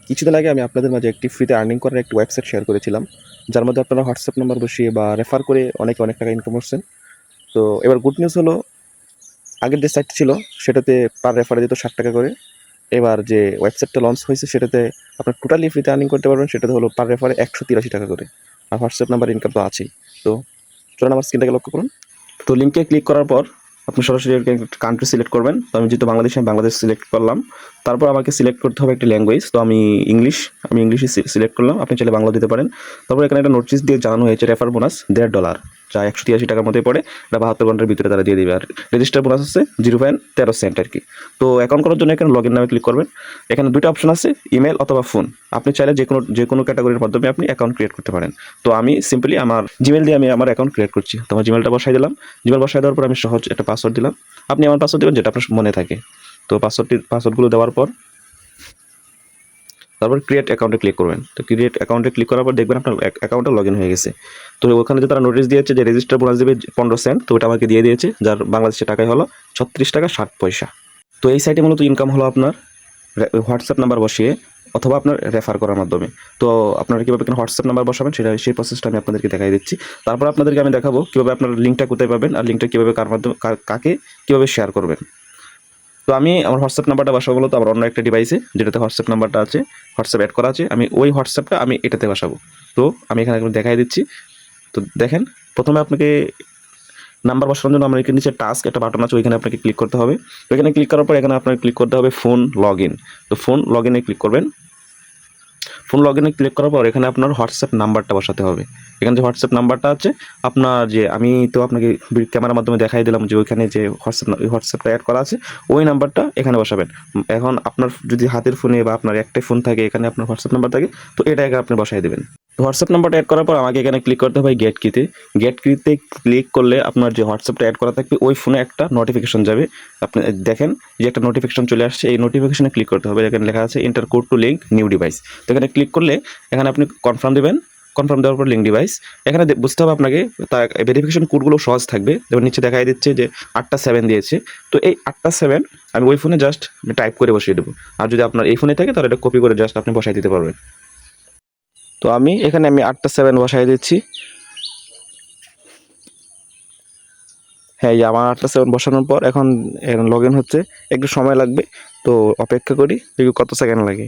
কিছুদিন আগে আমি আপনাদের মাঝে একটি ফ্রিতে আর্নিং করার একটি ওয়েবসাইট শেয়ার করেছিলাম, যার মধ্যে আপনারা হোয়াটসঅ্যাপ নাম্বার বসিয়ে বা রেফার করে অনেক টাকা ইনকাম করছেন। তো এবার গুড নিউজ হলো, আগের যে সাইটটি ছিল সেটাতে পার রেফারে দিত 60 টাকা করে। এবার যে ওয়েবসাইটটা লঞ্চ হয়েছে সেটাতে আপনার টোটালি ফ্রিতে আর্নিং করতে পারবেন, সেটাতে হলো পার রেফারে 183 টাকা করে। আর হোয়াটসঅ্যাপ নাম্বার ইনকাম তো আছেই। তো চলুন আমার স্ক্রিনটাকে লক্ষ্য করুন। তো লিঙ্কে ক্লিক করার পর আপনি সরাসরি কান্ট্রি সিলেক্ট করবেন। তো আমি যেহেতু বাংলাদেশে, আমি বাংলাদেশ সিলেক্ট করলাম। তারপর আমাকে সিলেক্ট করতে হবে একটি ল্যাঙ্গুয়েজ। তো আমি ইংলিশই সিলেক্ট করলাম। আপনি চাইলে বাংলা দিতে পারেন। তারপর এখানে একটা নোটিস দিয়ে জানানো হয়েছে রেফার বোনাস $1.5, যা 183 টাকার মধ্যে পড়ে। এটা 72 ঘন্টার ভিতরে তারা দিয়ে দেবে। আর রেজিস্টার বোনাস আছে 0.13 সেন্ট আর কি। তো অ্যাকাউন্ট করার জন্য এখানে লগ ইন নামে ক্লিক করবেন। এখানে দুটো অপশন আছে, ইমেল অথবা ফোন। আপনি চাইলে যে কোনো ক্যাটাগরির মাধ্যমে আপনি অ্যাকাউন্ট ক্রিয়েট করতে পারেন। তো আমি সিম্পলি আমার জিমেল দিয়ে আমি আমার অ্যাকাউন্ট ক্রিয়েট করছি। তো আমার জিমেলটা বসাই দিলাম। জিমেল বসাই দেওয়ার পর আমি সহজ একটা পাসওয়ার্ড দিলাম। আপনি আমার পাসওয়ার্ড দেবেন যেটা আপনার মনে থাকে। তো পাসওয়ার্ডগুলো দেওয়ার পর তারপর ক্রিয়েট অ্যাকাউন্টে ক্লিক করবেন। তো ক্রিয়েট অ্যাকাউন্টে ক্লিক করার পর দেখবেন আপনার অ্যাকাউন্টে লগ ইন হয়ে গেছে। তো ওখানে যে তারা নোটিস দিয়েছে যে রেজিস্টার বোনাস দেবে 15 সেন্ট, তো ওটা আমাকে দিয়ে দিয়েছে, যার বাংলাদেশের টাকায় হলো 36 টাকা 60 পয়সা। তো এই সাইটে মূলত ইনকাম হলো আপনার হোয়াটসঅ্যাপ নাম্বার বসিয়ে অথবা আপনার রেফার করার মাধ্যমে। তো আপনারা কীভাবে হোয়াটসঅ্যাপ নাম্বার বসাবেন সেই প্রসেসটা আমি আপনাদেরকে দেখাই দিচ্ছি। তারপর আপনাদেরকে আমি দেখাবো কীভাবে আপনার লিঙ্কটা কোথায় পাবেন আর লিঙ্কটা কীভাবে কার মাধ্যমে কাকে কীভাবে শেয়ার করবেন। তো আমি আমার হোয়াটসঅ্যাপ নাম্বারটা বসাবো বলতো আমার অন্য একটা ডিভাইসে, যেটাতে হোয়াটসঅ্যাপ নাম্বারটা আছে, হোয়াটসঅ্যাপ অ্যাড করা আছে। আমি ওই হোয়াটসঅ্যাপটা আমি এটাতে বসাবো। তো আমি এখানে দেখাই দিচ্ছি। তো দেখেন, প্রথমে আপনাকে নাম্বার বসানোর জন্য আমার এখানে নিচে টাস্ক একটা বাটন আছে, ওইখানে আপনাকে ক্লিক করতে হবে। তো এখানে ক্লিক করার পর এখানে আপনাকে ক্লিক করতে হবে ফোন লগ ইন। তো ফোন লগ ইনে ক্লিক করবেন। ফোন লগ ইনে ক্লিক করার পর এখানে আপনার হোয়াটসঅ্যাপ নাম্বারটা বসাতে হবে। এখানে যে হোয়াটসঅ্যাপ নাম্বারটা আছে আপনার, যে আমি তো আপনাকে ক্যামেরার মাধ্যমে দেখাই দিলাম যে ওইখানে যে হোয়াটসঅ্যাপটা অ্যাড করা আছে, ওই নাম্বারটা এখানে বসাবেন। এখন আপনার যদি হাতের ফোনে বা আপনার একটাই ফোন থাকে, এখানে আপনার হোয়াটসঅ্যাপ নাম্বার থাকে, তো এটা এখানে আপনি বসাই দেবেন। হোয়াটসঅ্যাপ নাম্বারটা অ্যাড করার পর আমাকে এখানে ক্লিক করতে হবে গেট কিতে। গেট কিতে ক্লিক করলে আপনার যে হোয়াটসঅ্যাপটা অ্যাড করা থাকবে ওই ফোনে একটা নোটিফিকেশন যাবে। আপনি দেখেন যে একটা নোটিফিকেশন চলে আসছে, এই নোটিফিকেশনে ক্লিক করতে হবে। এখানে লেখা আছে enter code two link new device. তো এখানে ক্লিক করলে এখানে আপনি কনফার্ম দেবেন। কনফার্ম দেওয়ার পর লিঙ্ক ডিভাইস এখানে বুঝতে হবে আপনাকে, তার ভেরিফিকেশন কোডগুলো সহজ থাকবে। যেমন নিচে দেখাই দিচ্ছে যে 8টা 7 দিয়েছে। তো এই 8টা 7 আমি ওই ফোনে জাস্ট টাইপ করে বসিয়ে দেবো। আর যদি আপনার এই ফোনে থাকে তাহলে এটা কপি করে জাস্ট আপনি বসাই দিতে পারবেন। তো আমি 8টা 7 বসাই দিচ্ছি। হ্যাঁ, এই আমার 8টা 7 বসানোর পর এখন লগ ইন হচ্ছে, একটু সময় লাগবে। তো অপেক্ষা করি, দেখি কত সেকেন্ড লাগে।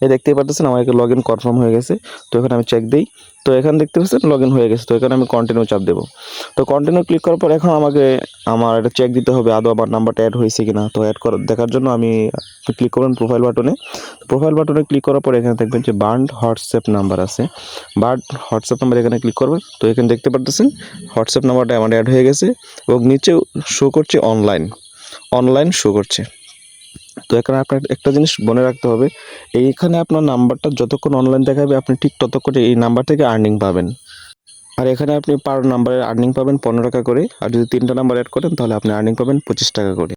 এই দেখতেই পাচ্ছেন আমার লগ ইন কনফার্ম হয়ে গেছে। তো এখানে আমি চেক দিই। তো এখানে দেখতে পাচ্ছেন লগ ইন হয়ে গেছে। তো এখানে আমি কন্টিনিউ চাপ দেবো। তো কন্টিনিউ ক্লিক করার পর এখন আমাকে এটা চেক দিতে হবে আদৌ আমার নাম্বারটা অ্যাড হয়েছে কিনা। তো দেখার জন্য আমি ক্লিক করবেন প্রোফাইল বাটনে। প্রোফাইল বাটনে ক্লিক করার পর এখানে দেখবেন যে বার্নড হোয়াটসঅ্যাপ নাম্বার আছে। বার্নড হোয়াটসঅ্যাপ নাম্বার এখানে ক্লিক করবেন। তো এখানে দেখতে পাচ্ছেন হোয়াটসঅ্যাপ নাম্বারটা আমার অ্যাড হয়ে গেছে এবং নিচেও শো করছে অনলাইন শো করছে। তো এখানে আপনার একটা জিনিস মনে রাখতে হবে, এইখানে আপনার নাম্বারটা যতক্ষণ অনলাইন দেখাবে আপনি ঠিক ততক্ষণে এই নাম্বার থেকে আর্নিং পাবেন। আর এখানে আপনি পার নাম্বারে আর্নিং পাবেন 15 টাকা করে। আর যদি 3টা নাম্বার অ্যাড করেন তাহলে আপনি আর্নিং পাবেন 25 টাকা করে।